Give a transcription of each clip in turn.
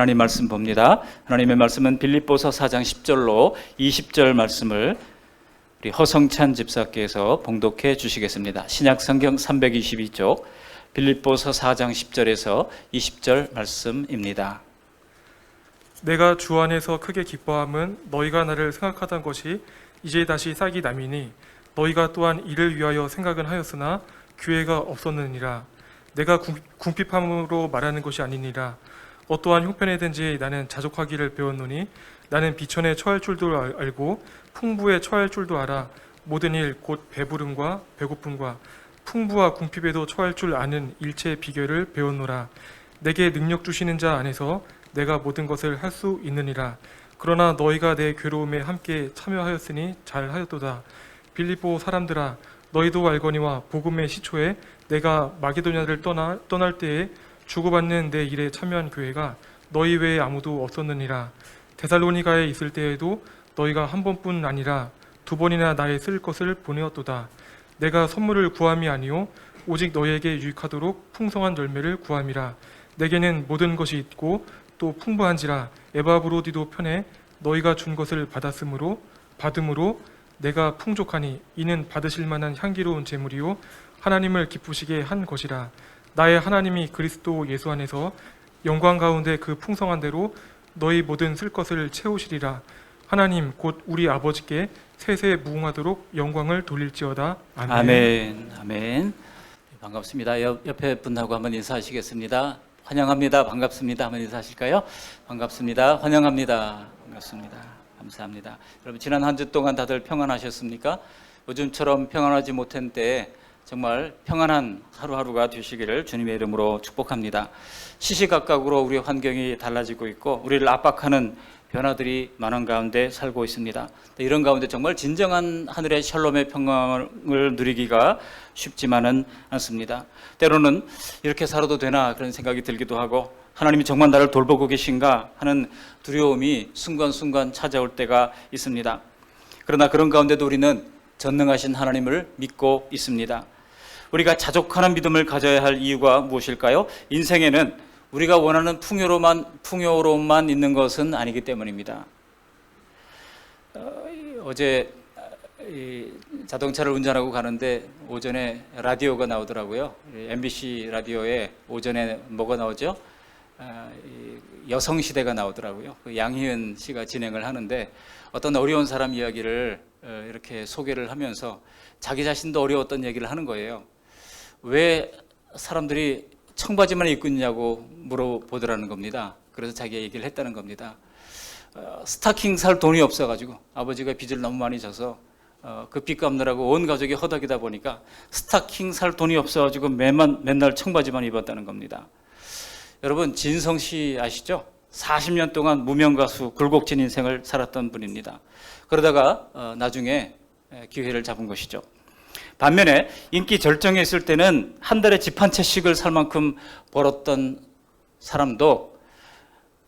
하나님 말씀 봅니다. 하나님의 말씀은 빌립보서 4장 10절로 20절 말씀을 우리 허성찬 집사께서 봉독해 주시겠습니다. 신약 성경 322쪽 빌립보서 4장 10절에서 20절 말씀입니다. 내가 주 안에서 크게 기뻐함은 너희가 나를 생각하던 것이 이제 다시 싹이 남이니 너희가 또한 이를 위하여 생각은 하였으나 기회가 없었느니라. 내가 궁핍함으로 말하는 것이 아니니라. 어떠한 형편에든지 나는 자족하기를 배웠노니 나는 비천에 처할 줄도 알고 풍부에 처할 줄도 알아. 모든 일 곧 배부름과 배고픔과 풍부와 궁핍에도 처할 줄 아는 일체의 비결을 배웠노라. 내게 능력 주시는 자 안에서 내가 모든 것을 할 수 있느니라. 그러나 너희가 내 괴로움에 함께 참여하였으니 잘하였도다. 빌립보 사람들아, 너희도 알거니와 복음의 시초에 내가 마게도냐를 떠날 때에 주고받는 내 일에 참여한 교회가 너희 외에 아무도 없었느니라. 데살로니가에 있을 때에도 너희가 한 번뿐 아니라 두 번이나 나의 쓸 것을 보내었도다. 내가 선물을 구함이 아니요 오직 너희에게 유익하도록 풍성한 열매를 구함이라. 내게는 모든 것이 있고 또 풍부한지라. 에바브로디도 편에 너희가 준 것을 받음으로 내가 풍족하니 이는 받으실 만한 향기로운 제물이요 하나님을 기쁘시게 한 것이라. 나의 하나님이 그리스도 예수 안에서 영광 가운데 그 풍성한 대로 너희 모든 쓸 것을 채우시리라. 하나님 곧 우리 아버지께 세세 무궁하도록 영광을 돌릴지어다. 아멘. 아멘. 아멘. 반갑습니다. 옆에 분하고 한번 인사하시겠습니다. 환영합니다. 반갑습니다. 한번 인사하실까요? 반갑습니다. 환영합니다. 반갑습니다. 감사합니다. 여러분 지난 한 주 동안 다들 평안하셨습니까? 요즘처럼 평안하지 못한 때 정말 평안한 하루하루가 되시기를 주님의 이름으로 축복합니다. 시시각각으로 우리의 환경이 달라지고 있고 우리를 압박하는 변화들이 많은 가운데 살고 있습니다. 이런 가운데 정말 진정한 하늘의 샬롬의 평강을 누리기가 쉽지만은 않습니다. 때로는 이렇게 살아도 되나 그런 생각이 들기도 하고 하나님이 정말 나를 돌보고 계신가 하는 두려움이 순간순간 찾아올 때가 있습니다. 그러나 그런 가운데도 우리는 전능하신 하나님을 믿고 있습니다. 우리가 자족하는 믿음을 가져야 할 이유가 무엇일까요? 인생에는 우리가 원하는 풍요로움만 있는 것은 아니기 때문입니다. 어제 자동차를 운전하고 가는데 오전에 라디오가 나오더라고요. MBC 라디오에 오전에 뭐가 나오죠? 여성시대가 나오더라고요. 양희은 씨가 진행을 하는데 어떤 어려운 사람 이야기를 이렇게 소개를 하면서 자기 자신도 어려웠던 얘기를 하는 거예요. 왜 사람들이 청바지만 입고 있냐고 물어보더라는 겁니다. 그래서 자기가 얘기를 했다는 겁니다. 스타킹 살 돈이 없어가지고 아버지가 빚을 너무 많이 져서 그 빚 갚느라고 온 가족이 허덕이다 보니까 스타킹 살 돈이 없어가지고 맨날 청바지만 입었다는 겁니다. 여러분 진성 씨 아시죠? 40년 동안 무명 가수 굴곡진 인생을 살았던 분입니다. 그러다가 나중에 기회를 잡은 것이죠. 반면에 인기 절정에 있을 때는 한 달에 집 한 채씩을 살 만큼 벌었던 사람도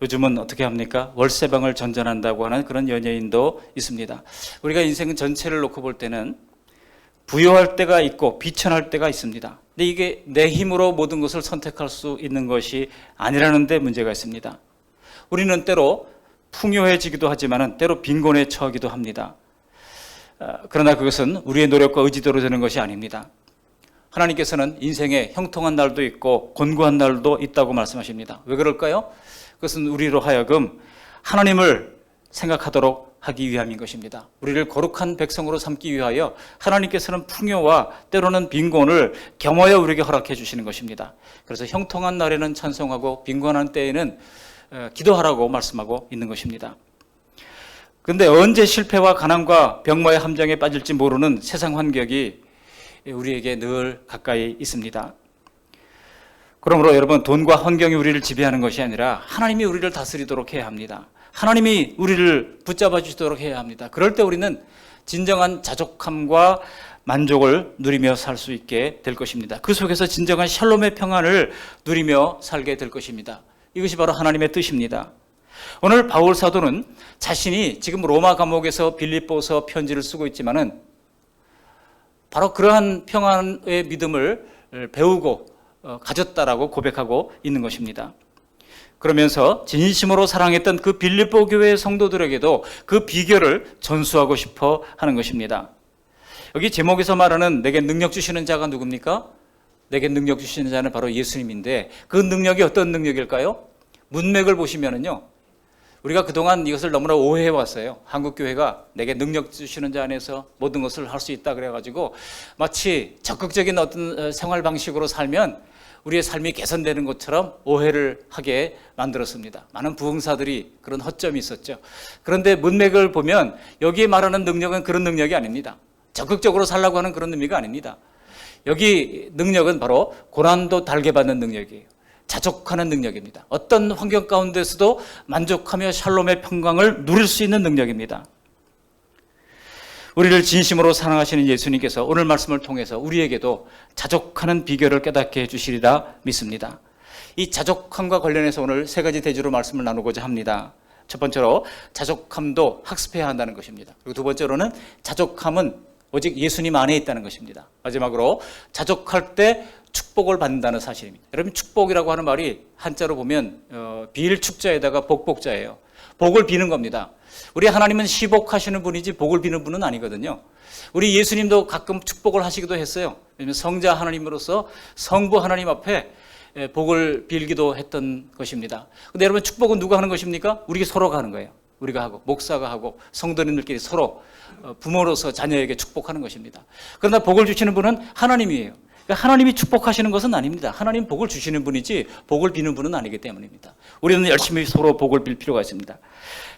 요즘은 어떻게 합니까? 월세방을 전전한다고 하는 그런 연예인도 있습니다. 우리가 인생 전체를 놓고 볼 때는 부유할 때가 있고 비천할 때가 있습니다. 근데 이게 내 힘으로 모든 것을 선택할 수 있는 것이 아니라는 데 문제가 있습니다. 우리는 때로 풍요해지기도 하지만 때로 빈곤에 처하기도 합니다. 그러나 그것은 우리의 노력과 의지대로 되는 것이 아닙니다. 하나님께서는 인생에 형통한 날도 있고 곤고한 날도 있다고 말씀하십니다. 왜 그럴까요? 그것은 우리로 하여금 하나님을 생각하도록 하기 위함인 것입니다. 우리를 거룩한 백성으로 삼기 위하여 하나님께서는 풍요와 때로는 빈곤을 겸하여 우리에게 허락해 주시는 것입니다. 그래서 형통한 날에는 찬송하고 빈곤한 때에는 기도하라고 말씀하고 있는 것입니다. 그런데 언제 실패와 가난과 병마의 함정에 빠질지 모르는 세상 환경이 우리에게 늘 가까이 있습니다. 그러므로 여러분 돈과 환경이 우리를 지배하는 것이 아니라 하나님이 우리를 다스리도록 해야 합니다. 하나님이 우리를 붙잡아 주시도록 해야 합니다. 그럴 때 우리는 진정한 자족함과 만족을 누리며 살 수 있게 될 것입니다. 그 속에서 진정한 샬롬의 평안을 누리며 살게 될 것입니다. 이것이 바로 하나님의 뜻입니다. 오늘 바울 사도는 자신이 지금 로마 감옥에서 빌립보서 편지를 쓰고 있지만은 바로 그러한 평안의 믿음을 배우고 가졌다라고 고백하고 있는 것입니다. 그러면서 진심으로 사랑했던 그 빌립보 교회의 성도들에게도 그 비결을 전수하고 싶어 하는 것입니다. 여기 제목에서 말하는 내게 능력 주시는 자가 누굽니까? 내게 능력 주시는 자는 바로 예수님인데 그 능력이 어떤 능력일까요? 문맥을 보시면은요, 우리가 그동안 이것을 너무나 오해해 왔어요. 한국 교회가 내게 능력 주시는 자 안에서 모든 것을 할 수 있다 그래가지고 마치 적극적인 어떤 생활 방식으로 살면 우리의 삶이 개선되는 것처럼 오해를 하게 만들었습니다. 많은 부흥사들이 그런 허점이 있었죠. 그런데 문맥을 보면 여기에 말하는 능력은 그런 능력이 아닙니다. 적극적으로 살라고 하는 그런 의미가 아닙니다. 여기 능력은 바로 고난도 달게 받는 능력이에요. 자족하는 능력입니다. 어떤 환경 가운데서도 만족하며 샬롬의 평강을 누릴 수 있는 능력입니다. 우리를 진심으로 사랑하시는 예수님께서 오늘 말씀을 통해서 우리에게도 자족하는 비결을 깨닫게 해주시리라 믿습니다. 이 자족함과 관련해서 오늘 세 가지 대주로 말씀을 나누고자 합니다. 첫 번째로 자족함도 학습해야 한다는 것입니다. 그리고 두 번째로는 자족함은 오직 예수님 안에 있다는 것입니다. 마지막으로 자족할 때 축복을 받는다는 사실입니다. 여러분, 축복이라고 하는 말이 한자로 보면 비일축자에다가 복복자예요. 복을 비는 겁니다. 우리 하나님은 시복하시는 분이지 복을 비는 분은 아니거든요. 우리 예수님도 가끔 축복을 하시기도 했어요. 왜냐하면 성자 하나님으로서 성부 하나님 앞에 복을 빌기도 했던 것입니다. 근데 여러분, 축복은 누가 하는 것입니까? 우리 서로가 하는 거예요. 우리가 하고 목사가 하고 성도님들끼리 서로 부모로서 자녀에게 축복하는 것입니다. 그러나 복을 주시는 분은 하나님이에요. 그러니까 하나님이 축복하시는 것은 아닙니다. 하나님 복을 주시는 분이지 복을 비는 분은 아니기 때문입니다. 우리는 열심히 서로 복을 빌 필요가 있습니다.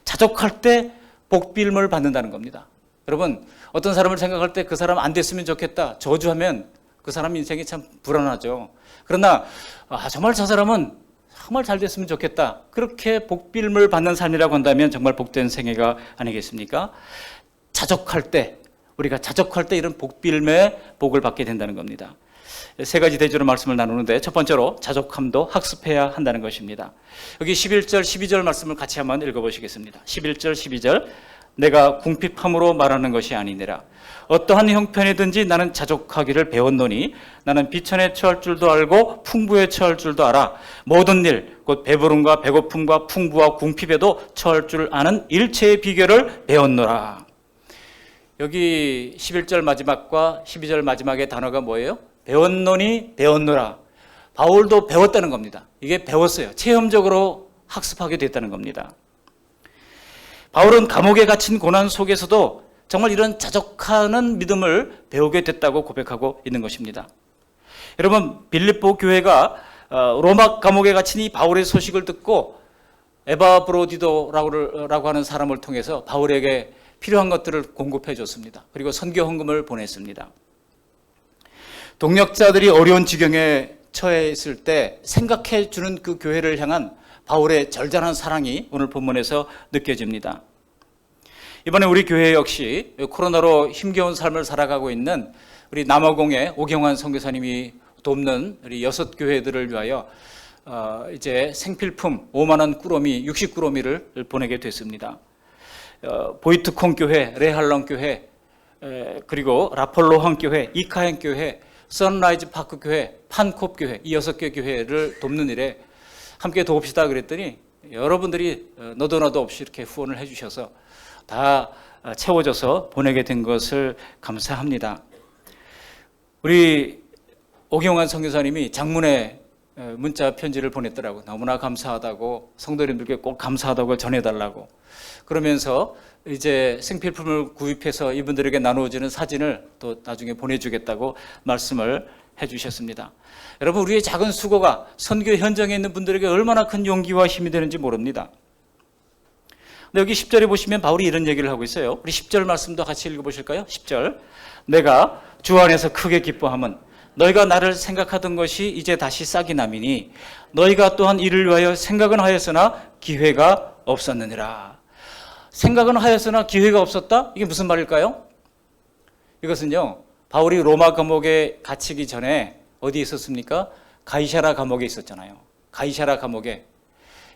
자족할 때 복빌을 받는다는 겁니다. 여러분, 어떤 사람을 생각할 때 그 사람 안 됐으면 좋겠다 저주하면 그 사람 인생이 참 불안하죠. 그러나 정말 저 사람은 정말 잘 됐으면 좋겠다, 그렇게 복빌을 받는 삶이라고 한다면 정말 복된 생애가 아니겠습니까? 자족할 때, 우리가 자족할 때 이런 복빌의 복을 받게 된다는 겁니다. 세 가지 대주로 말씀을 나누는데 첫 번째로 자족함도 학습해야 한다는 것입니다. 여기 11절 12절 말씀을 같이 한번 읽어보시겠습니다. 11절 12절 내가 궁핍함으로 말하는 것이 아니니라. 어떠한 형편이든지 나는 자족하기를 배웠노니 나는 비천에 처할 줄도 알고 풍부에 처할 줄도 알아. 모든 일 곧 배부름과 배고픔과 풍부와 궁핍에도 처할 줄 아는 일체의 비결을 배웠노라. 여기 11절 마지막과 12절 마지막의 단어가 뭐예요? 배웠노니 배웠노라. 바울도 배웠다는 겁니다. 이게 배웠어요. 체험적으로 학습하게 됐다는 겁니다. 바울은 감옥에 갇힌 고난 속에서도 정말 이런 자족하는 믿음을 배우게 됐다고 고백하고 있는 것입니다. 여러분, 빌립보 교회가 로마 감옥에 갇힌 이 바울의 소식을 듣고 에바브로디도라고 하는 사람을 통해서 바울에게 필요한 것들을 공급해 줬습니다. 그리고 선교 헌금을 보냈습니다. 동역자들이 어려운 지경에 처해 있을 때 생각해 주는 그 교회를 향한 바울의 절절한 사랑이 오늘 본문에서 느껴집니다. 이번에 우리 교회 역시 코로나로 힘겨운 삶을 살아가고 있는 우리 남아공의 오경환 선교사님이 돕는 우리 6교회들을 위하여 이제 생필품 5만 원 꾸러미 60꾸러미를 보내게 됐습니다. 보이트콩 교회, 레할렁 교회, 그리고 라폴로항 교회, 이카행 교회, 선라이즈 파크 교회, 판콥 교회, 이 6개 교회를 돕는 일에 함께 도웁시다 그랬더니 여러분들이 너도 나도 없이 이렇게 후원을 해주셔서 다 채워져서 보내게 된 것을 감사합니다. 우리 오경환 선교사님이 장문에 문자 편지를 보냈더라고. 너무나 감사하다고, 성도님들께 꼭 감사하다고 전해달라고. 그러면서 이제 생필품을 구입해서 이분들에게 나누어지는 사진을 또 나중에 보내주겠다고 말씀을 해주셨습니다. 여러분, 우리의 작은 수고가 선교 현장에 있는 분들에게 얼마나 큰 용기와 힘이 되는지 모릅니다. 근데 여기 10절에 보시면 바울이 이런 얘기를 하고 있어요. 우리 10절 말씀도 같이 읽어보실까요? 10절 내가 주 안에서 크게 기뻐함은 너희가 나를 생각하던 것이 이제 다시 싹이 나미니 너희가 또한 이를 위하여 생각은 하였으나 기회가 없었느니라. 생각은 하였으나 기회가 없었다? 이게 무슨 말일까요? 이것은요, 바울이 로마 감옥에 갇히기 전에 어디에 있었습니까? 가이사라 감옥에 있었잖아요. 가이사라 감옥에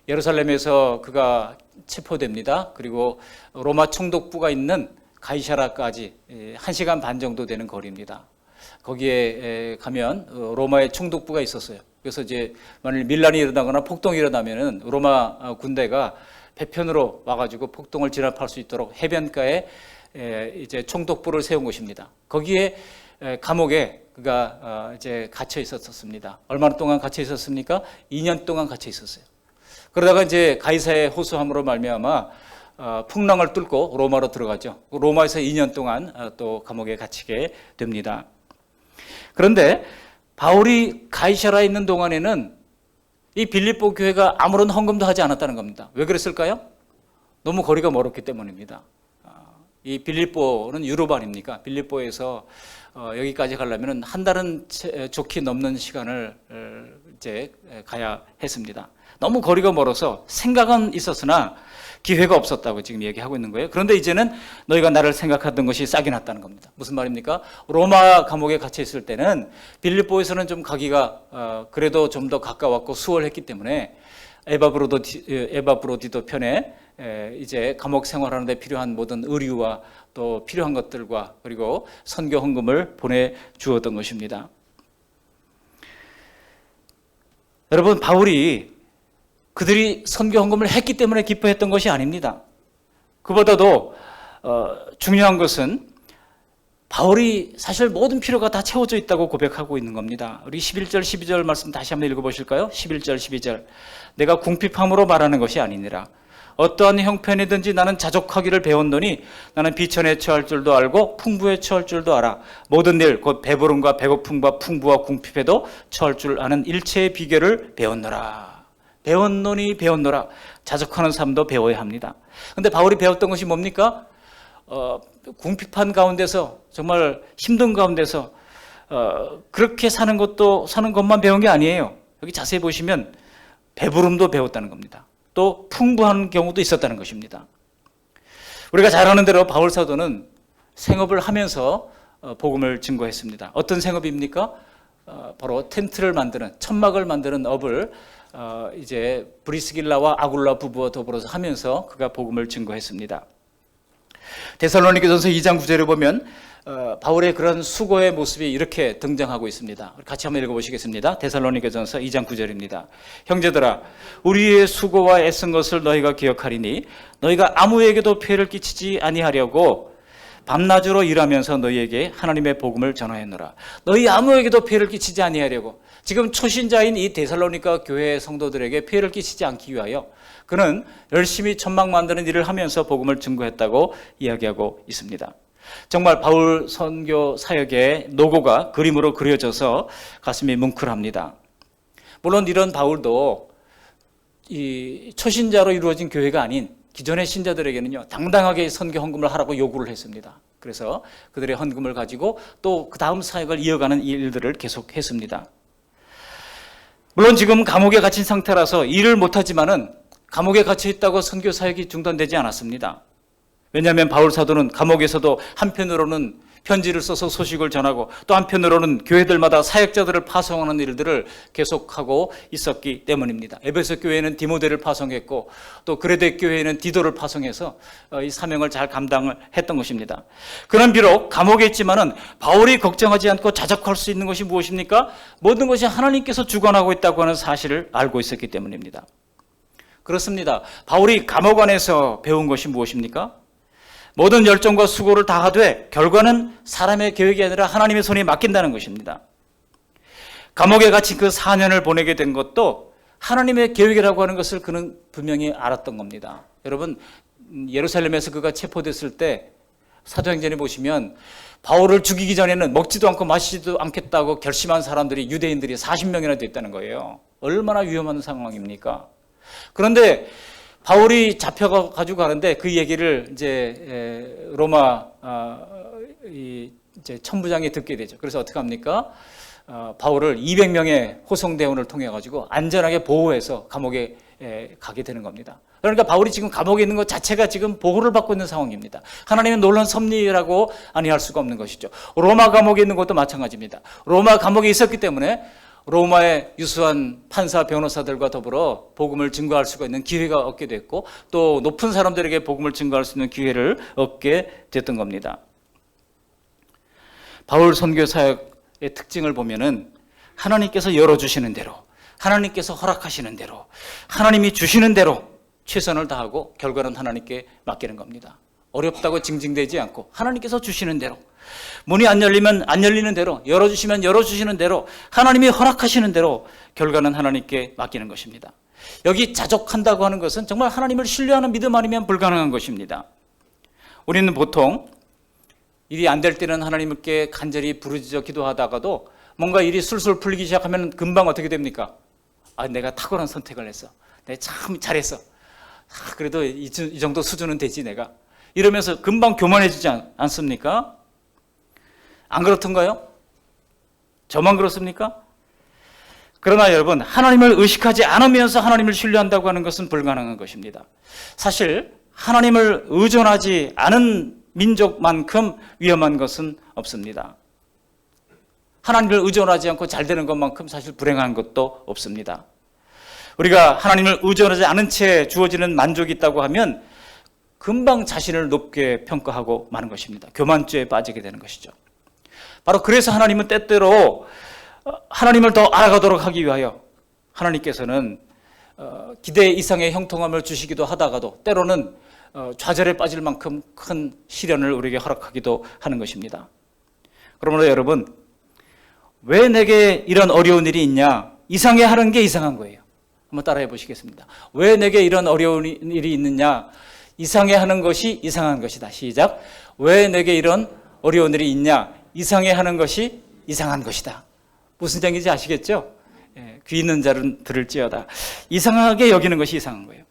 예루살렘에서 그가 체포됩니다. 그리고 로마 총독부가 있는 가이사라까지 1시간 반 정도 되는 거리입니다. 거기에 가면 로마의 총독부가 있었어요. 그래서 이제 만일 밀란이 일어나거나 폭동이 일어나면은 로마 군대가 배편으로 와가지고 폭동을 진압할 수 있도록 해변가에 이제 총독부를 세운 곳입니다. 거기에 감옥에 그가 이제 갇혀 있었습니다. 얼마나 동안 갇혀 있었습니까? 2년 동안 갇혀 있었어요. 그러다가 이제 가이사의 호소함으로 말미암아 풍랑을 뚫고 로마로 들어가죠. 로마에서 2년 동안 또 감옥에 갇히게 됩니다. 그런데 바울이 가이사라에 있는 동안에는 이 빌립보 교회가 아무런 헌금도 하지 않았다는 겁니다. 왜 그랬을까요? 너무 거리가 멀었기 때문입니다. 이 빌립보는 유럽 아닙니까? 빌립보에서 여기까지 가려면 한 달은 좋게 넘는 시간을 이제 가야 했습니다. 너무 거리가 멀어서 생각은 있었으나 기회가 없었다고 지금 얘기하고 있는 거예요. 그런데 이제는 너희가 나를 생각하던 것이 싹이 났다는 겁니다. 무슨 말입니까? 로마 감옥에 갇혀 있을 때는 빌립보에서는 좀 가기가 그래도 좀 더 가까웠고 수월했기 때문에 에바브로디도 편에 이제 감옥 생활하는 데 필요한 모든 의류와 또 필요한 것들과 그리고 선교 헌금을 보내주었던 것입니다. 여러분, 바울이 그들이 선교 헌금을 했기 때문에 기뻐했던 것이 아닙니다. 그보다도 중요한 것은 바울이 사실 모든 필요가 다 채워져 있다고 고백하고 있는 겁니다. 우리 11절 12절 말씀 다시 한번 읽어보실까요? 11절 12절 내가 궁핍함으로 말하는 것이 아니니라. 어떠한 형편이든지 나는 자족하기를 배웠노니 나는 비천에 처할 줄도 알고 풍부에 처할 줄도 알아. 모든 일 곧 배부름과 배고픔과 풍부와 궁핍에도 처할 줄 아는 일체의 비결을 배웠노라. 배웠노라. 자족하는 삶도 배워야 합니다. 그런데 바울이 배웠던 것이 뭡니까? 궁핍한 가운데서 정말 힘든 가운데서 그렇게 사는 것만 배운 게 아니에요. 여기 자세히 보시면 배부름도 배웠다는 겁니다. 또 풍부한 경우도 있었다는 것입니다. 우리가 잘 아는 대로 바울 사도는 생업을 하면서 복음을 증거했습니다. 어떤 생업입니까? 바로 텐트를 만드는, 천막을 만드는 업을 이제 브리스길라와 아굴라 부부와 더불어서 하면서 그가 복음을 증거했습니다. 데살로니가전서 2장 9절에 보면 바울의 그런 수고의 모습이 이렇게 등장하고 있습니다. 같이 한번 읽어보시겠습니다. 데살로니가전서 2장 9절입니다. 형제들아, 우리의 수고와 애쓴 것을 너희가 기억하리니 너희가 아무에게도 피해를 끼치지 아니하려고 밤낮으로 일하면서 너희에게 하나님의 복음을 전하였노라. 너희 아무에게도 피해를 끼치지 아니하려고. 지금 초신자인 이 데살로니가 교회 성도들에게 피해를 끼치지 않기 위하여 그는 열심히 천막 만드는 일을 하면서 복음을 증거했다고 이야기하고 있습니다. 정말 바울 선교 사역의 노고가 그림으로 그려져서 가슴이 뭉클합니다. 물론 이런 바울도 이 초신자로 이루어진 교회가 아닌 기존의 신자들에게는요, 당당하게 선교 헌금을 하라고 요구를 했습니다. 그래서 그들의 헌금을 가지고 또 그 다음 사역을 이어가는 일들을 계속했습니다. 물론 지금 감옥에 갇힌 상태라서 일을 못하지만은 감옥에 갇혀 있다고 선교 사역이 중단되지 않았습니다. 왜냐하면 바울 사도는 감옥에서도 한편으로는 편지를 써서 소식을 전하고 또 한편으로는 교회들마다 사역자들을 파송하는 일들을 계속하고 있었기 때문입니다. 에베소 교회는 디모데를 파송했고 또 그레데 교회는 디도를 파송해서 이 사명을 잘 감당을 했던 것입니다. 그는 비록 감옥에 있지만은 바울이 걱정하지 않고 자족할 수 있는 것이 무엇입니까? 모든 것이 하나님께서 주관하고 있다고 하는 사실을 알고 있었기 때문입니다. 그렇습니다. 바울이 감옥 안에서 배운 것이 무엇입니까? 모든 열정과 수고를 다하되 결과는 사람의 계획이 아니라 하나님의 손에 맡긴다는 것입니다. 감옥에 갇힌 그 4년을 보내게 된 것도 하나님의 계획이라고 하는 것을 그는 분명히 알았던 겁니다. 여러분, 예루살렘에서 그가 체포됐을 때 사도행전에 보시면 바울을 죽이기 전에는 먹지도 않고 마시지도 않겠다고 결심한 사람들이 유대인들이 40명이나 됐다는 거예요. 얼마나 위험한 상황입니까? 그런데 바울이 잡혀가지고 가는데 그 얘기를 이제 로마 이제 천부장이 듣게 되죠. 그래서 어떻게 합니까? 바울을 200명의 호송대원을 통해 가지고 안전하게 보호해서 감옥에 가게 되는 겁니다. 그러니까 바울이 지금 감옥에 있는 것 자체가 지금 보호를 받고 있는 상황입니다. 하나님의 놀라운 섭리라고 아니할 수가 없는 것이죠. 로마 감옥에 있는 것도 마찬가지입니다. 로마 감옥에 있었기 때문에 로마의 유수한 판사, 변호사들과 더불어 복음을 증거할 수가 있는 기회가 얻게 됐고 또 높은 사람들에게 복음을 증거할 수 있는 기회를 얻게 됐던 겁니다. 바울 선교 사역 특징을 보면은 하나님께서 열어주시는 대로, 하나님께서 허락하시는 대로, 하나님이 주시는 대로 최선을 다하고 결과는 하나님께 맡기는 겁니다. 어렵다고 징징대지 않고 하나님께서 주시는 대로, 문이 안 열리면 안 열리는 대로, 열어주시면 열어주시는 대로, 하나님이 허락하시는 대로 결과는 하나님께 맡기는 것입니다. 여기 자족한다고 하는 것은 정말 하나님을 신뢰하는 믿음 아니면 불가능한 것입니다. 우리는 보통 일이 안 될 때는 하나님께 간절히 부르짖어 기도하다가도 뭔가 일이 술술 풀리기 시작하면 금방 어떻게 됩니까? 내가 탁월한 선택을 했어. 내가 참 잘했어. 그래도 이 정도 수준은 되지 내가. 이러면서 금방 교만해지지 않습니까? 안 그렇던가요? 저만 그렇습니까? 그러나 여러분, 하나님을 의식하지 않으면서 하나님을 신뢰한다고 하는 것은 불가능한 것입니다. 사실 하나님을 의존하지 않은 민족만큼 위험한 것은 없습니다. 하나님을 의존하지 않고 잘 되는 것만큼 사실 불행한 것도 없습니다. 우리가 하나님을 의존하지 않은 채 주어지는 만족이 있다고 하면 금방 자신을 높게 평가하고 마는 것입니다. 교만죄에 빠지게 되는 것이죠. 바로 그래서 하나님은 때때로 하나님을 더 알아가도록 하기 위하여 하나님께서는 기대 이상의 형통함을 주시기도 하다가도 때로는 좌절에 빠질 만큼 큰 시련을 우리에게 허락하기도 하는 것입니다. 그러므로 여러분, 왜 내게 이런 어려운 일이 있냐? 이상해 하는 게 이상한 거예요. 한번 따라해 보시겠습니다. 왜 내게 이런 어려운 일이 있느냐? 이상해 하는 것이 이상한 것이다. 시작. 왜 내게 이런 어려운 일이 있냐? 이상해 하는 것이 이상한 것이다. 무슨 얘기인지 아시겠죠? 귀 있는 자는 들을지어다. 이상하게 여기는 것이 이상한 거예요.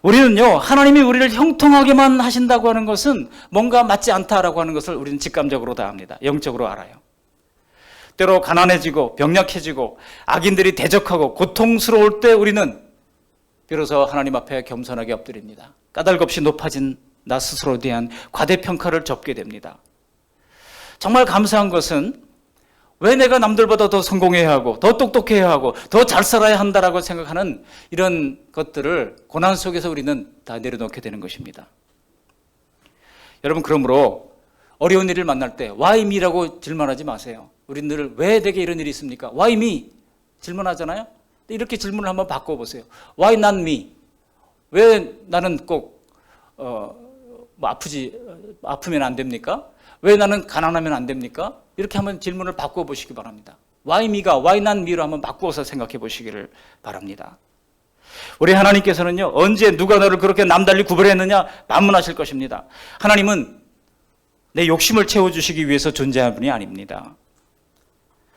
우리는요, 하나님이 우리를 형통하게만 하신다고 하는 것은 뭔가 맞지 않다라고 하는 것을 우리는 직감적으로 다 압니다. 영적으로 알아요. 때로 가난해지고 병약해지고 악인들이 대적하고 고통스러울 때 우리는 비로소 하나님 앞에 겸손하게 엎드립니다. 까닭없이 높아진 나 스스로에 대한 과대평가를 접게 됩니다. 정말 감사한 것은 왜 내가 남들보다 더 성공해야 하고 더 똑똑해야 하고 더 잘 살아야 한다라고 생각하는 이런 것들을 고난 속에서 우리는 다 내려놓게 되는 것입니다. 여러분, 그러므로 어려운 일을 만날 때 Why me라고 질문하지 마세요. 우리는 늘 왜 내게 이런 일이 있습니까? Why me? 질문하잖아요. 이렇게 질문을 한번 바꿔보세요. Why not me? 왜 나는 꼭 아프면 안 됩니까? 왜 나는 가난하면 안 됩니까? 이렇게 한번 질문을 바꿔보시기 바랍니다. Why me가 Why not me로 한번 바꾸어서 생각해 보시기를 바랍니다. 우리 하나님께서는요, 언제 누가 너를 그렇게 남달리 구별했느냐 반문하실 것입니다. 하나님은 내 욕심을 채워주시기 위해서 존재하는 분이 아닙니다.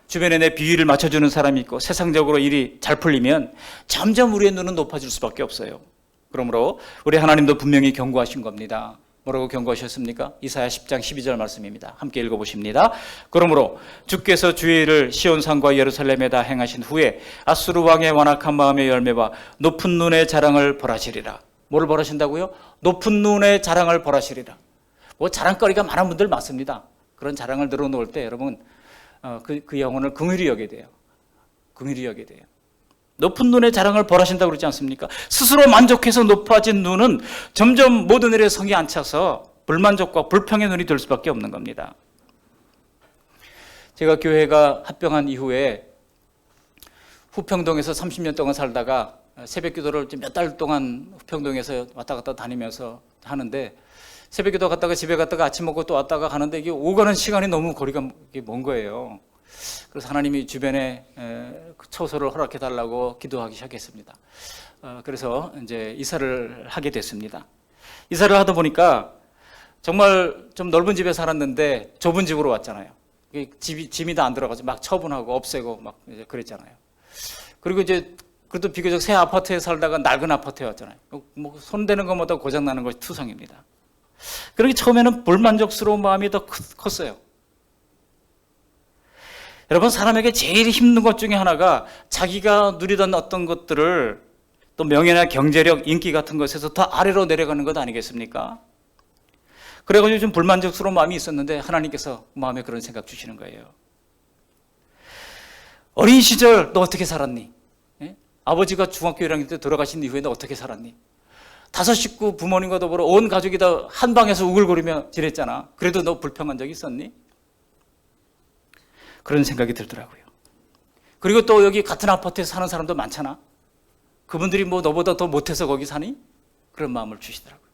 주변에 내 비위를 맞춰주는 사람이 있고 세상적으로 일이 잘 풀리면 점점 우리의 눈은 높아질 수밖에 없어요. 그러므로 우리 하나님도 분명히 경고하신 겁니다. 뭐라고 경고하셨습니까? 이사야 10장 12절 말씀입니다. 함께 읽어보십니다. 그러므로 주께서 주의 일을 시온산과 예루살렘에다 행하신 후에 아수르 왕의 완악한 마음의 열매와 높은 눈의 자랑을 벌하시리라. 뭐를 벌하신다고요? 높은 눈의 자랑을 벌하시리라. 뭐 자랑거리가 많은 분들 많습니다. 그런 자랑을 늘어놓을 때 여러분 그 영혼을 긍휼히 여게 돼요. 긍휼히 여게 돼요. 높은 눈의 자랑을 벌하신다고 그러지 않습니까? 스스로 만족해서 높아진 눈은 점점 모든 일에 성이 안 차서 불만족과 불평의 눈이 될 수밖에 없는 겁니다. 제가 교회가 합병한 이후에 후평동에서 30년 동안 살다가 새벽 기도를 몇 달 동안 후평동에서 왔다 갔다 다니면서 하는데 새벽 기도 갔다가 집에 갔다가 아침 먹고 또 왔다가 가는데 이게 오가는 시간이 너무 거리가 먼 거예요. 그래서 하나님이 주변에 처소를 허락해 달라고 기도하기 시작했습니다. 그래서 이제 이사를 하게 됐습니다. 이사를 하다 보니까 정말 좀 넓은 집에 살았는데 좁은 집으로 왔잖아요. 짐이 다 안 들어가서 막 처분하고 없애고 막 이제 그랬잖아요. 그리고 이제 그래도 비교적 새 아파트에 살다가 낡은 아파트에 왔잖아요. 뭐 손대는 것보다 고장 나는 것이 투성입니다. 그러기 처음에는 불만족스러운 마음이 더 컸어요. 여러분, 사람에게 제일 힘든 것 중에 하나가 자기가 누리던 어떤 것들을 또 명예나 경제력, 인기 같은 것에서 더 아래로 내려가는 것 아니겠습니까? 그래가지고 좀 불만족스러운 마음이 있었는데 하나님께서 마음에 그런 생각 주시는 거예요. 어린 시절 너 어떻게 살았니? 예? 아버지가 중학교 1학년 때 돌아가신 이후에 너 어떻게 살았니? 5 식구 부모님과 더불어 온 가족이 다 한 방에서 우글거리며 지냈잖아. 그래도 너 불평한 적 있었니? 그런 생각이 들더라고요. 그리고 또 여기 같은 아파트에 사는 사람도 많잖아. 그분들이 뭐 너보다 더 못해서 거기 사니? 그런 마음을 주시더라고요.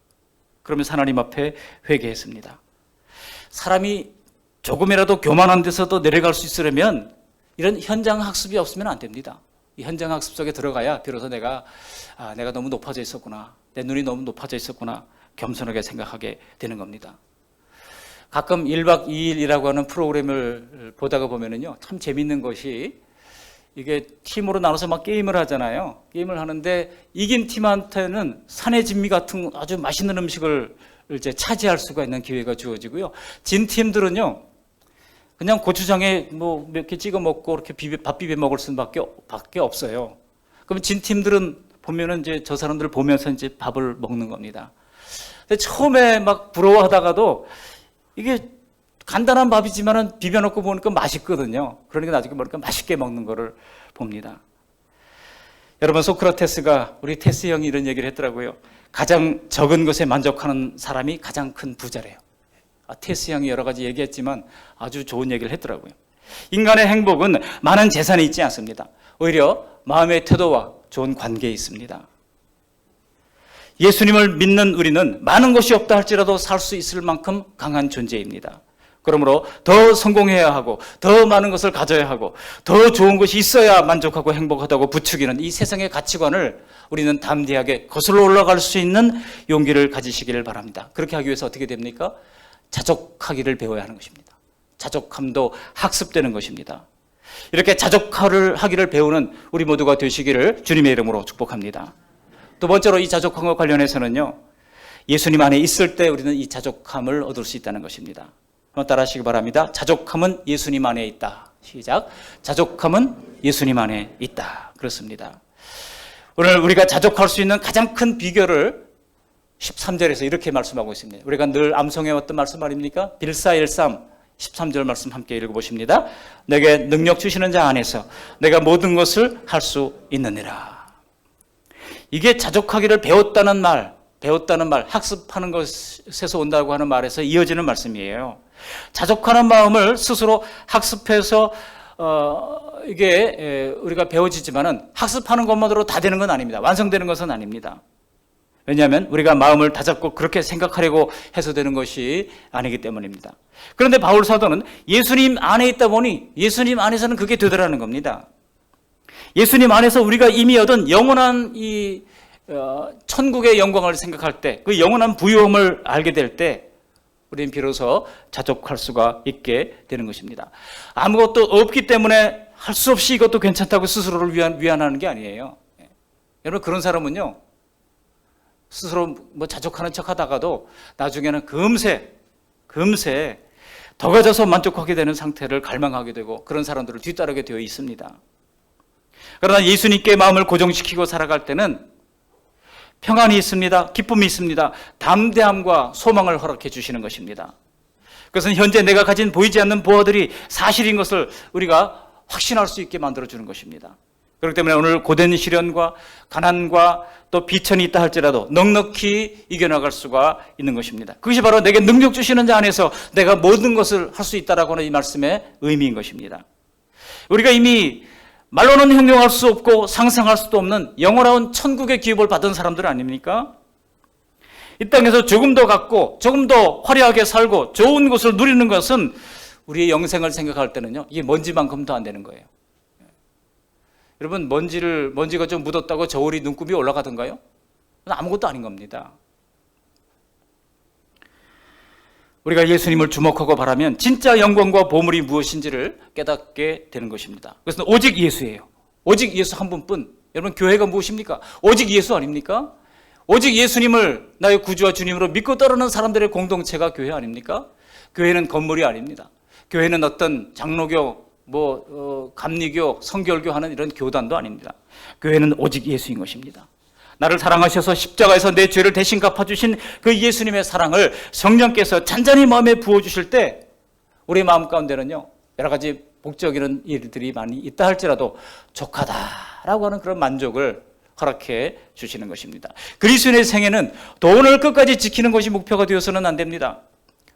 그러면서 하나님 앞에 회개했습니다. 사람이 조금이라도 교만한 데서도 내려갈 수 있으려면 이런 현장 학습이 없으면 안 됩니다. 이 현장 학습 속에 들어가야 비로소 내가 너무 높아져 있었구나, 내 눈이 너무 높아져 있었구나, 겸손하게 생각하게 되는 겁니다. 가끔 1박 2일이라고 하는 프로그램을 보다가 보면은요, 참 재밌는 것이 이게 팀으로 나눠서 막 게임을 하잖아요. 게임을 하는데 이긴 팀한테는 산의 진미 같은 아주 맛있는 음식을 이제 차지할 수가 있는 기회가 주어지고요. 진 팀들은요, 그냥 고추장에 뭐 몇 개 찍어 먹고 이렇게 밥 비벼 먹을 수밖에 없어요. 그럼 진 팀들은 보면은 이제 저 사람들을 보면서 이제 밥을 먹는 겁니다. 근데 처음에 막 부러워하다가도 이게 간단한 밥이지만은 비벼놓고 보니까 맛있거든요. 그러니까 나중에 보니까 맛있게 먹는 거를 봅니다. 여러분, 소크라테스가, 우리 테스 형이 이런 얘기를 했더라고요. 가장 적은 것에 만족하는 사람이 가장 큰 부자래요. 테스 형이 여러 가지 얘기했지만 아주 좋은 얘기를 했더라고요. 인간의 행복은 많은 재산이 있지 않습니다. 오히려 마음의 태도와 좋은 관계에 있습니다. 예수님을 믿는 우리는 많은 것이 없다 할지라도 살 수 있을 만큼 강한 존재입니다. 그러므로 더 성공해야 하고, 더 많은 것을 가져야 하고, 더 좋은 것이 있어야 만족하고 행복하다고 부추기는 이 세상의 가치관을 우리는 담대하게 거슬러 올라갈 수 있는 용기를 가지시기를 바랍니다. 그렇게 하기 위해서 어떻게 됩니까? 자족하기를 배워야 하는 것입니다. 자족함도 학습되는 것입니다. 이렇게 자족하기를 배우는 우리 모두가 되시기를 주님의 이름으로 축복합니다. 두 번째로 이 자족함과 관련해서는요, 예수님 안에 있을 때 우리는 이 자족함을 얻을 수 있다는 것입니다. 한번 따라 하시기 바랍니다. 자족함은 예수님 안에 있다. 시작. 자족함은 예수님 안에 있다. 그렇습니다. 오늘 우리가 자족할 수 있는 가장 큰 비결을 13절에서 이렇게 말씀하고 있습니다. 우리가 늘 암송해왔던 말씀 아닙니까? 빌사 13 13절 말씀 함께 읽어보십니다. 내게 능력 주시는 자 안에서 내가 모든 것을 할 수 있느니라. 이게 자족하기를 배웠다는 말, 학습하는 것에서 온다고 하는 말에서 이어지는 말씀이에요. 자족하는 마음을 스스로 학습해서 이게 우리가 배워지지만은 학습하는 것만으로 다 되는 건 아닙니다. 완성되는 것은 아닙니다. 왜냐하면 우리가 마음을 다잡고 그렇게 생각하려고 해서 되는 것이 아니기 때문입니다. 그런데 바울 사도는 예수님 안에 있다 보니 예수님 안에서는 그게 되더라는 겁니다. 예수님 안에서 우리가 이미 얻은 영원한 이 천국의 영광을 생각할 때, 그 영원한 부유함을 알게 될 때 우리는 비로소 자족할 수가 있게 되는 것입니다. 아무것도 없기 때문에 할 수 없이 이것도 괜찮다고 스스로를 위안하는 게 아니에요. 여러분, 그런 사람은요, 스스로 뭐 자족하는 척 하다가도 나중에는 금세 더 가져서 만족하게 되는 상태를 갈망하게 되고 그런 사람들을 뒤따르게 되어 있습니다. 그러나 예수님께 마음을 고정시키고 살아갈 때는 평안이 있습니다. 기쁨이 있습니다. 담대함과 소망을 허락해 주시는 것입니다. 그것은 현재 내가 가진 보이지 않는 보화들이 사실인 것을 우리가 확신할 수 있게 만들어주는 것입니다. 그렇기 때문에 오늘 고된 시련과 가난과 또 비천이 있다 할지라도 넉넉히 이겨나갈 수가 있는 것입니다. 그것이 바로 내게 능력 주시는 자 안에서 내가 모든 것을 할 수 있다라고 하는 이 말씀의 의미인 것입니다. 우리가 이미 말로는 형용할 수 없고 상상할 수도 없는 영원한 천국의 기업을 받은 사람들 아닙니까? 이 땅에서 조금 더 갖고 조금 더 화려하게 살고 좋은 것을 누리는 것은 우리의 영생을 생각할 때는요, 이게 먼지만큼도 안 되는 거예요. 여러분, 먼지가 좀 묻었다고 저울이 눈곱이 올라가던가요? 그건 아무것도 아닌 겁니다. 우리가 예수님을 주목하고 바라면 진짜 영광과 보물이 무엇인지를 깨닫게 되는 것입니다. 그것은 오직 예수예요. 오직 예수 한 분뿐. 여러분, 교회가 무엇입니까? 오직 예수 아닙니까? 오직 예수님을 나의 구주와 주님으로 믿고 따르는 사람들의 공동체가 교회 아닙니까? 교회는 건물이 아닙니다. 교회는 어떤 장로교, 감리교, 성결교 하는 이런 교단도 아닙니다. 교회는 오직 예수인 것입니다. 나를 사랑하셔서 십자가에서 내 죄를 대신 갚아주신 그 예수님의 사랑을 성령께서 잔잔히 마음에 부어주실 때 우리 마음 가운데는요, 여러 가지 복적이는 일들이 많이 있다 할지라도 족하다라고 하는 그런 만족을 허락해 주시는 것입니다. 그리스도인의 생애는 돈을 끝까지 지키는 것이 목표가 되어서는 안 됩니다.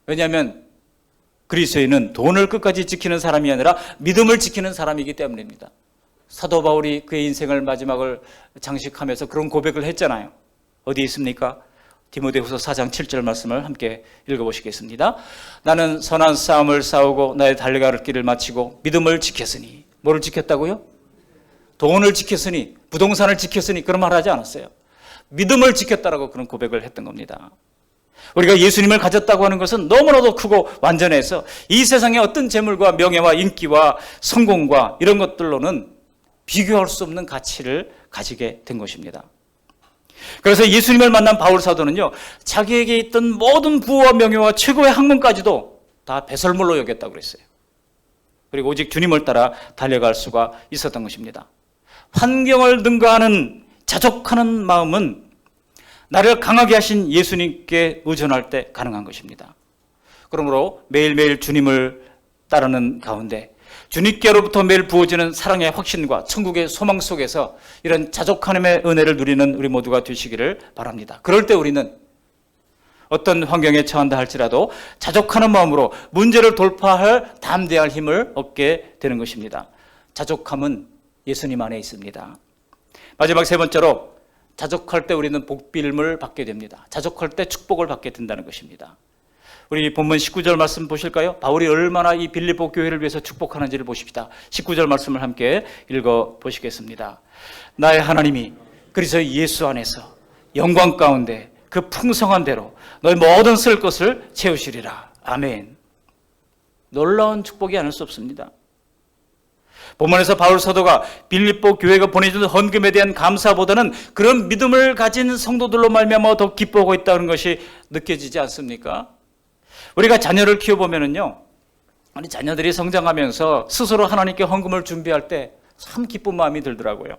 왜냐하면 그리스도인은 돈을 끝까지 지키는 사람이 아니라 믿음을 지키는 사람이기 때문입니다. 사도 바울이 그의 인생을 마지막을 장식하면서 그런 고백을 했잖아요. 어디 있습니까? 디모데후서 4장 7절 말씀을 함께 읽어보시겠습니다. 나는 선한 싸움을 싸우고 나의 달려갈 길을 마치고 믿음을 지켰으니. 뭐를 지켰다고요? 돈을 지켰으니, 부동산을 지켰으니 그런 말 하지 않았어요. 믿음을 지켰다라고 그런 고백을 했던 겁니다. 우리가 예수님을 가졌다고 하는 것은 너무나도 크고 완전해서 이 세상의 어떤 재물과 명예와 인기와 성공과 이런 것들로는 비교할 수 없는 가치를 가지게 된 것입니다. 그래서 예수님을 만난 바울 사도는요, 자기에게 있던 모든 부와 명예와 최고의 학문까지도 다 배설물로 여겼다고 그랬어요. 그리고 오직 주님을 따라 달려갈 수가 있었던 것입니다. 환경을 능가하는 자족하는 마음은 나를 강하게 하신 예수님께 의존할 때 가능한 것입니다. 그러므로 매일매일 주님을 따르는 가운데 주님께로부터 매일 부어지는 사랑의 확신과 천국의 소망 속에서 이런 자족하님의 은혜를 누리는 우리 모두가 되시기를 바랍니다. 그럴 때 우리는 어떤 환경에 처한다 할지라도 자족하는 마음으로 문제를 돌파할 담대할 힘을 얻게 되는 것입니다. 자족함은 예수님 안에 있습니다. 마지막 세 번째로 자족할 때 우리는 복빌을 받게 됩니다. 자족할 때 축복을 받게 된다는 것입니다. 우리 본문 19절 말씀 보실까요? 바울이 얼마나 이 빌립보 교회를 위해서 축복하는지를 보십시다. 19절 말씀을 함께 읽어보시겠습니다. 나의 하나님이 그리스도 예수 안에서 영광 가운데 그 풍성한 대로 너희 모든 쓸 것을 채우시리라. 아멘. 놀라운 축복이 아닐 수 없습니다. 본문에서 바울 사도가 빌립보 교회가 보내준 헌금에 대한 감사보다는 그런 믿음을 가진 성도들로 말미암아 더 기뻐하고 있다는 것이 느껴지지 않습니까? 우리가 자녀를 키워보면요, 아니 자녀들이 성장하면서 스스로 하나님께 헌금을 준비할 때 참 기쁜 마음이 들더라고요.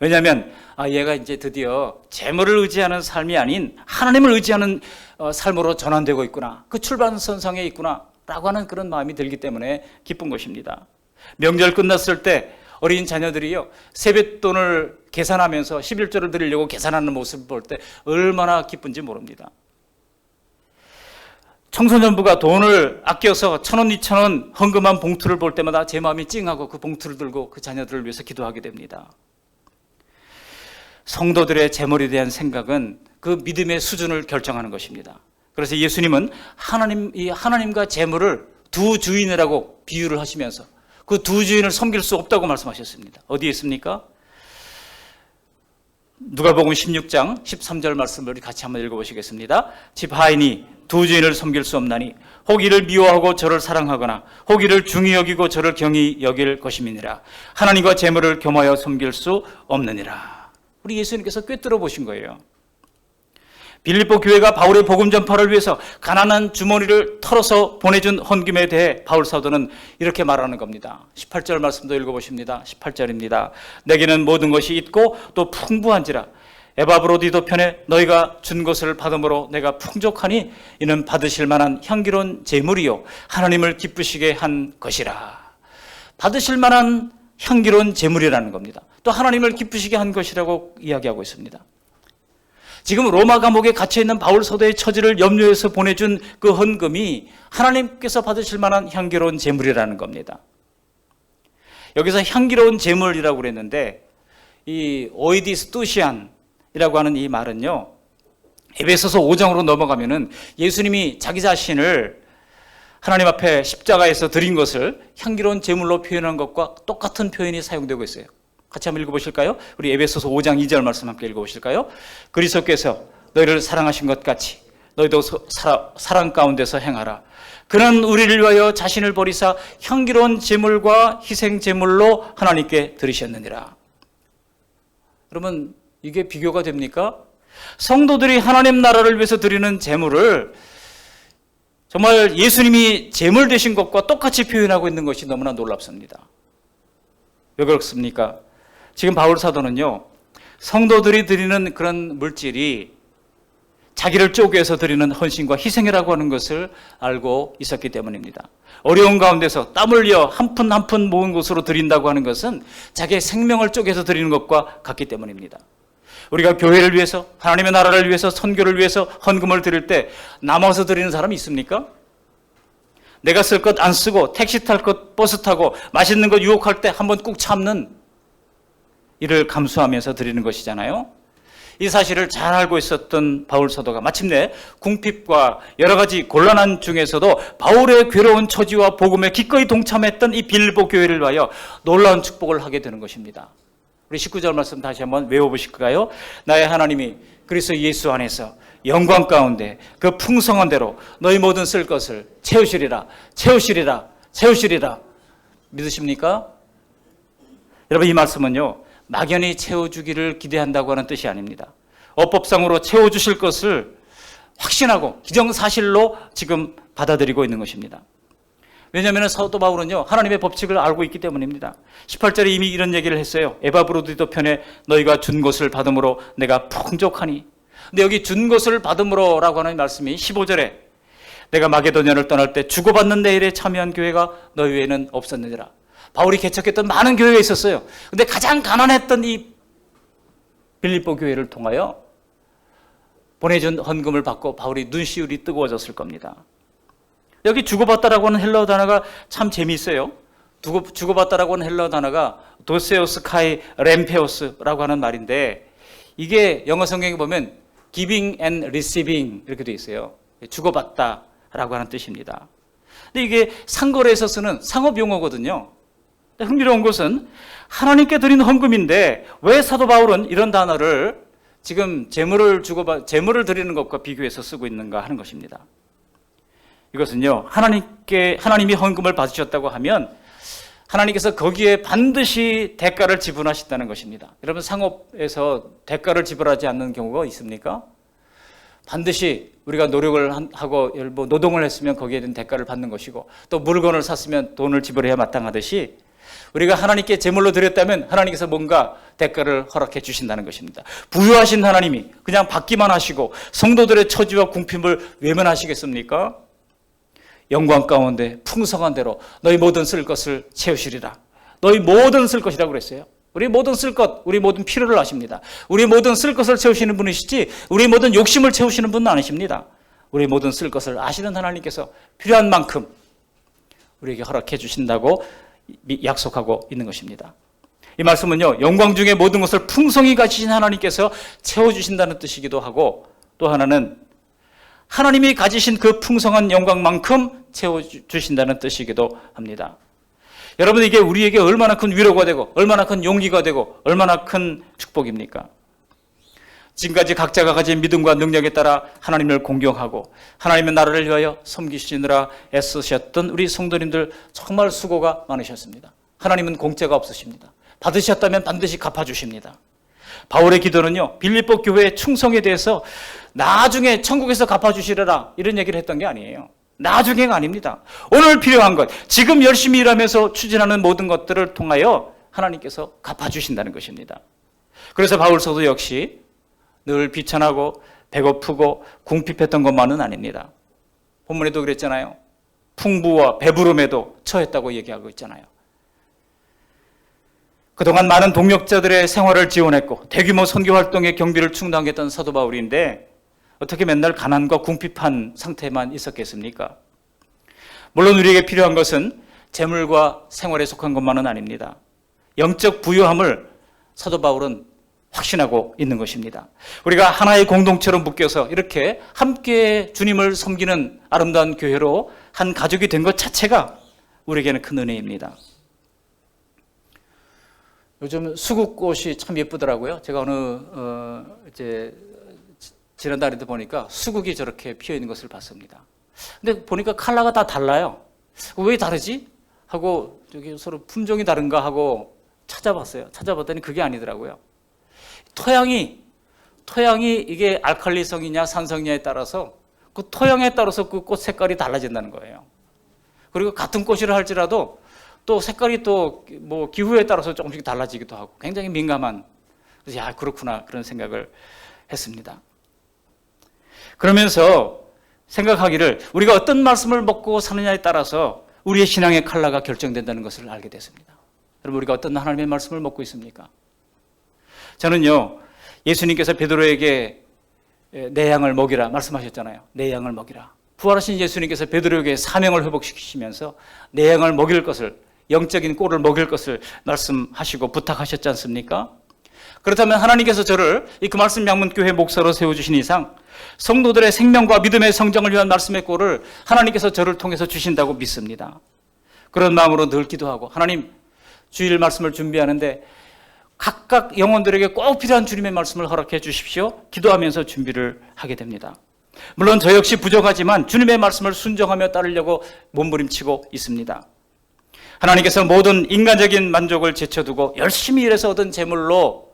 왜냐하면 얘가 이제 드디어 재물을 의지하는 삶이 아닌 하나님을 의지하는 삶으로 전환되고 있구나, 그 출발선상에 있구나 라고 하는 그런 마음이 들기 때문에 기쁜 것입니다. 명절 끝났을 때 어린 자녀들이요, 세뱃돈을 계산하면서 11조를 드리려고 계산하는 모습을 볼 때 얼마나 기쁜지 모릅니다. 청소년부가 돈을 아껴서 1,000원, 2,000원 헌금한 봉투를 볼 때마다 제 마음이 찡하고 그 봉투를 들고 그 자녀들을 위해서 기도하게 됩니다. 성도들의 재물에 대한 생각은 그 믿음의 수준을 결정하는 것입니다. 그래서 예수님은 하나님과 재물을 두 주인이라고 비유를 하시면서 그 두 주인을 섬길 수 없다고 말씀하셨습니다. 어디에 있습니까? 누가복음 16장 13절 말씀을 우리 같이 한번 읽어보시겠습니다. 집 하인이 두 주인을 섬길 수 없나니 혹 이를 미워하고 저를 사랑하거나 혹 이를 중히 여기고 저를 경히 여길 것임이니라. 하나님과 재물을 겸하여 섬길 수 없느니라. 우리 예수님께서 꿰뚫어 보신 거예요. 빌립보 교회가 바울의 복음 전파를 위해서 가난한 주머니를 털어서 보내준 헌금에 대해 바울 사도는 이렇게 말하는 겁니다. 18절 말씀도 읽어보십니다. 18절입니다. 내게는 모든 것이 있고 또 풍부한지라. 에바브로디도 편에 너희가 준 것을 받음으로 내가 풍족하니 이는 받으실 만한 향기로운 제물이요 하나님을 기쁘시게 한 것이라. 받으실 만한 향기로운 제물이라는 겁니다. 또 하나님을 기쁘시게 한 것이라고 이야기하고 있습니다. 지금 로마 감옥에 갇혀있는 바울 사도의 처지를 염려해서 보내준 그 헌금이 하나님께서 받으실 만한 향기로운 제물이라는 겁니다. 여기서 향기로운 제물이라고 그랬는데 이 오이디스 뚜시안이라고 하는 이 말은요, 에베소서 5장으로 넘어가면은 예수님이 자기 자신을 하나님 앞에 십자가에서 드린 것을 향기로운 제물로 표현한 것과 똑같은 표현이 사용되고 있어요. 같이 한번 읽어보실까요? 우리 에베소서 5장 2절 말씀 함께 읽어보실까요? 그리스도께서 너희를 사랑하신 것 같이 너희도 사랑 가운데서 행하라. 그는 우리를 위하여 자신을 버리사 향기로운 제물과 희생 제물로 하나님께 드리셨느니라. 여러분, 이게 비교가 됩니까? 성도들이 하나님 나라를 위해서 드리는 제물을 정말 예수님이 제물 되신 것과 똑같이 표현하고 있는 것이 너무나 놀랍습니다. 왜 그렇습니까? 지금 바울 사도는요, 성도들이 드리는 그런 물질이 자기를 쪼개서 드리는 헌신과 희생이라고 하는 것을 알고 있었기 때문입니다. 어려운 가운데서 땀 흘려 한 푼 한 푼 모은 것으로 드린다고 하는 것은 자기의 생명을 쪼개서 드리는 것과 같기 때문입니다. 우리가 교회를 위해서, 하나님의 나라를 위해서, 선교를 위해서 헌금을 드릴 때 남아서 드리는 사람이 있습니까? 내가 쓸 것 안 쓰고 택시 탈 것 버스 타고 맛있는 것 유혹할 때 한번 꾹 참는 이를 감수하면서 드리는 것이잖아요. 이 사실을 잘 알고 있었던 바울 사도가 마침내 궁핍과 여러 가지 곤란한 중에서도 바울의 괴로운 처지와 복음에 기꺼이 동참했던 이 빌립보 교회를 위하여 놀라운 축복을 하게 되는 것입니다. 우리 19절 말씀 다시 한번 외워보실까요? 나의 하나님이 그리스도 예수 안에서 영광 가운데 그 풍성한 대로 너희 모든 쓸 것을 채우시리라, 채우시리라, 채우시리라. 믿으십니까? 여러분, 이 말씀은요, 막연히 채워주기를 기대한다고 하는 뜻이 아닙니다. 어법상으로 채워주실 것을 확신하고 기정사실로 지금 받아들이고 있는 것입니다. 왜냐하면 사도 바울은요, 하나님의 법칙을 알고 있기 때문입니다. 18절에 이미 이런 얘기를 했어요. 에바브로디도 편에 너희가 준 것을 받음으로 내가 풍족하니. 근데 여기 준 것을 받음으로 라고 하는 말씀이 15절에 내가 마게도냐를 떠날 때 주고받는 내 일에 참여한 교회가 너희 외에는 없었느니라. 바울이 개척했던 많은 교회가 있었어요. 근데 가장 가난했던 이 빌립보 교회를 통하여 보내준 헌금을 받고 바울이 눈시울이 뜨거워졌을 겁니다. 여기 주고받다라고 하는 헬라어 단어가 참 재미있어요. 주고받다라고 하는 헬라어 단어가 도세오스 카이 렘페오스라고 하는 말인데, 이게 영어 성경에 보면 giving and receiving 이렇게 되어 있어요. 주고받다라고 하는 뜻입니다. 근데 이게 상거래에서 쓰는 상업 용어거든요. 흥미로운 것은 하나님께 드린 헌금인데 왜 사도 바울은 이런 단어를 지금 재물을 드리는 것과 비교해서 쓰고 있는가 하는 것입니다. 이것은요, 하나님이 헌금을 받으셨다고 하면 하나님께서 거기에 반드시 대가를 지불하신다는 것입니다. 여러분, 상업에서 대가를 지불하지 않는 경우가 있습니까? 반드시 우리가 노력을 하고 노동을 했으면 거기에 대한 대가를 받는 것이고, 또 물건을 샀으면 돈을 지불해야 마땅하듯이 우리가 하나님께 제물로 드렸다면 하나님께서 뭔가 대가를 허락해 주신다는 것입니다. 부유하신 하나님이 그냥 받기만 하시고 성도들의 처지와 궁핍을 외면하시겠습니까? 영광 가운데 풍성한 대로 너희 모든 쓸 것을 채우시리라. 너희 모든 쓸 것이라고 그랬어요. 우리 모든 쓸 것, 우리 모든 필요를 아십니다. 우리 모든 쓸 것을 채우시는 분이시지 우리 모든 욕심을 채우시는 분은 아니십니다. 우리 모든 쓸 것을 아시는 하나님께서 필요한 만큼 우리에게 허락해 주신다고 약속하고 있는 것입니다. 이 말씀은요, 영광 중에 모든 것을 풍성히 가지신 하나님께서 채워주신다는 뜻이기도 하고, 또 하나는 하나님이 가지신 그 풍성한 영광만큼 채워주신다는 뜻이기도 합니다. 여러분, 이게 우리에게 얼마나 큰 위로가 되고 얼마나 큰 용기가 되고 얼마나 큰 축복입니까? 지금까지 각자가 가진 믿음과 능력에 따라 하나님을 공경하고 하나님의 나라를 위하여 섬기시느라 애쓰셨던 우리 성도님들 정말 수고가 많으셨습니다. 하나님은 공짜가 없으십니다. 받으셨다면 반드시 갚아주십니다. 바울의 기도는요, 빌립보 교회의 충성에 대해서 나중에 천국에서 갚아주시리라 이런 얘기를 했던 게 아니에요. 나중에가 아닙니다. 오늘 필요한 것, 지금 열심히 일하면서 추진하는 모든 것들을 통하여 하나님께서 갚아주신다는 것입니다. 그래서 바울 사도 역시 늘 비천하고 배고프고 궁핍했던 것만은 아닙니다. 본문에도 그랬잖아요. 풍부와 배부름에도 처했다고 얘기하고 있잖아요. 그동안 많은 동역자들의 생활을 지원했고 대규모 선교 활동의 경비를 충당했던 사도 바울인데 어떻게 맨날 가난과 궁핍한 상태만 있었겠습니까? 물론 우리에게 필요한 것은 재물과 생활에 속한 것만은 아닙니다. 영적 부유함을 사도 바울은 확신하고 있는 것입니다. 우리가 하나의 공동체로 묶여서 이렇게 함께 주님을 섬기는 아름다운 교회로 한 가족이 된 것 자체가 우리에게는 큰 은혜입니다. 요즘 수국꽃이 참 예쁘더라고요. 제가 지난달에도 보니까 수국이 저렇게 피어 있는 것을 봤습니다. 근데 보니까 컬러가 다 달라요. 왜 다르지? 하고 저기 서로 품종이 다른가 하고 찾아봤어요. 찾아봤더니 그게 아니더라고요. 토양이 이게 알칼리성이냐 산성이냐에 따라서 그 토양에 따라서 그 꽃 색깔이 달라진다는 거예요. 그리고 같은 꽃이라 할지라도 또 색깔이 또 뭐 기후에 따라서 조금씩 달라지기도 하고 굉장히 민감한, 그래서 야, 그렇구나 그런 생각을 했습니다. 그러면서 생각하기를 우리가 어떤 말씀을 먹고 사느냐에 따라서 우리의 신앙의 컬러가 결정된다는 것을 알게 됐습니다. 여러분, 우리가 어떤 하나님의 말씀을 먹고 있습니까? 저는요, 예수님께서 베드로에게 내 양을 먹이라 말씀하셨잖아요. 내 양을 먹이라. 부활하신 예수님께서 베드로에게 사명을 회복시키시면서 내 양을 먹일 것을, 영적인 꼴을 먹일 것을 말씀하시고 부탁하셨지 않습니까? 그렇다면 하나님께서 저를 이 그 말씀 양문교회 목사로 세워주신 이상 성도들의 생명과 믿음의 성장을 위한 말씀의 꼴을 하나님께서 저를 통해서 주신다고 믿습니다. 그런 마음으로 늘 기도하고, 하나님, 주일 말씀을 준비하는데 각각 영혼들에게 꼭 필요한 주님의 말씀을 허락해 주십시오. 기도하면서 준비를 하게 됩니다. 물론 저 역시 부족하지만 주님의 말씀을 순종하며 따르려고 몸부림치고 있습니다. 하나님께서 모든 인간적인 만족을 제쳐두고 열심히 일해서 얻은 재물로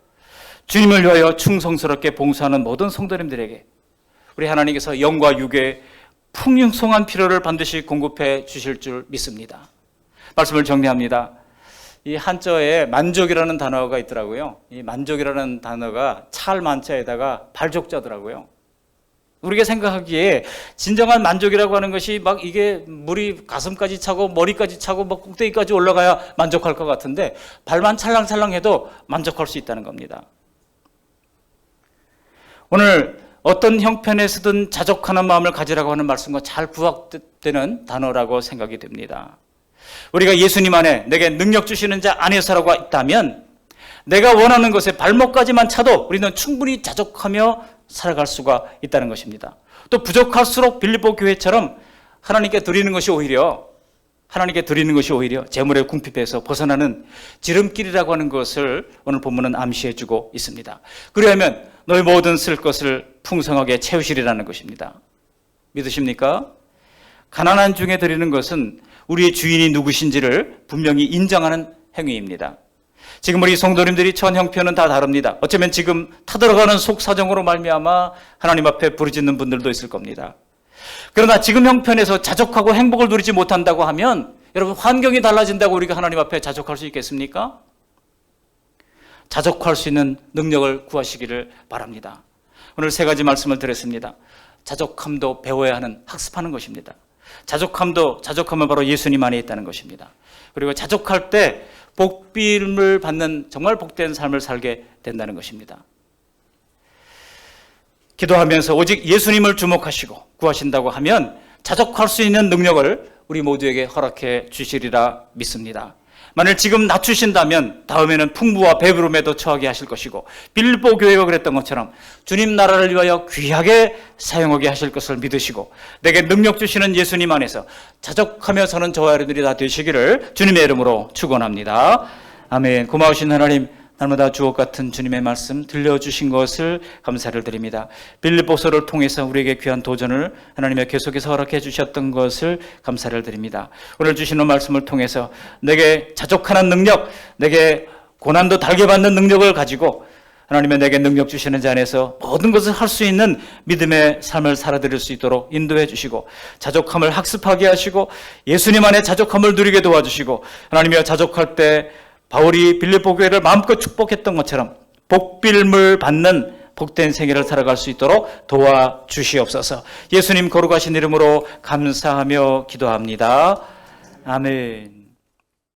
주님을 위하여 충성스럽게 봉사하는 모든 성도님들에게 우리 하나님께서 영과 육의 풍성한 필요를 반드시 공급해 주실 줄 믿습니다. 말씀을 정리합니다. 이 한자에 만족이라는 단어가 있더라고요. 이 만족이라는 단어가 찰 만자에다가 발족자더라고요. 우리가 생각하기에 진정한 만족이라고 하는 것이 막 이게 물이 가슴까지 차고 머리까지 차고 뭐 꼭대기까지 올라가야 만족할 것 같은데 발만 찰랑찰랑해도 만족할 수 있다는 겁니다. 오늘 어떤 형편에서든 자족하는 마음을 가지라고 하는 말씀과 잘 부합되는 단어라고 생각이 됩니다. 우리가 예수님 안에 내게 능력 주시는 자 안에서라고 있다면 내가 원하는 것에 발목까지만 차도 우리는 충분히 자족하며 살아갈 수가 있다는 것입니다. 또 부족할수록 빌립보 교회처럼 하나님께 드리는 것이 오히려 재물의 궁핍에서 벗어나는 지름길이라고 하는 것을 오늘 본문은 암시해주고 있습니다. 그리하면 너희 모든 쓸 것을 풍성하게 채우시리라는 것입니다. 믿으십니까? 가난한 중에 드리는 것은 우리의 주인이 누구신지를 분명히 인정하는 행위입니다. 지금 우리 성도님들이 처한 형편은 다 다릅니다. 어쩌면 지금 타들어가는 속사정으로 말미암아 하나님 앞에 부르짖는 분들도 있을 겁니다. 그러나 지금 형편에서 자족하고 행복을 누리지 못한다고 하면 여러분, 환경이 달라진다고 우리가 하나님 앞에 자족할 수 있겠습니까? 자족할 수 있는 능력을 구하시기를 바랍니다. 오늘 세 가지 말씀을 드렸습니다. 자족함도 배워야 하는, 학습하는 것입니다. 자족함은 바로 예수님 안에 있다는 것입니다. 그리고 자족할 때 복비를 받는 정말 복된 삶을 살게 된다는 것입니다. 기도하면서 오직 예수님을 주목하시고 구하신다고 하면 자족할 수 있는 능력을 우리 모두에게 허락해 주시리라 믿습니다. 만일 지금 낮추신다면 다음에는 풍부와 배부름에도 처하게 하실 것이고, 빌립보 교회가 그랬던 것처럼 주님 나라를 위하여 귀하게 사용하게 하실 것을 믿으시고 내게 능력 주시는 예수님 안에서 자족하며 사는 저와 여러분들이 다 되시기를 주님의 이름으로 축원합니다. 아멘. 고마우신 하나님, 날마다 주옥 같은 주님의 말씀 들려주신 것을 감사를 드립니다. 빌립보서를 통해서 우리에게 귀한 도전을 하나님의 계속해서 허락해 주셨던 것을 감사를 드립니다. 오늘 주시는 말씀을 통해서 내게 자족하는 능력, 내게 고난도 달게 받는 능력을 가지고 하나님의 내게 능력 주시는 자 안에서 모든 것을 할 수 있는 믿음의 삶을 살아드릴 수 있도록 인도해 주시고, 자족함을 학습하게 하시고 예수님 안에 자족함을 누리게 도와주시고, 하나님이여 자족할 때 바울이 빌립보 교회를 마음껏 축복했던 것처럼 복빌물 받는 복된 생애를 살아갈 수 있도록 도와주시옵소서. 예수님 거룩하신 이름으로 감사하며 기도합니다. 아멘.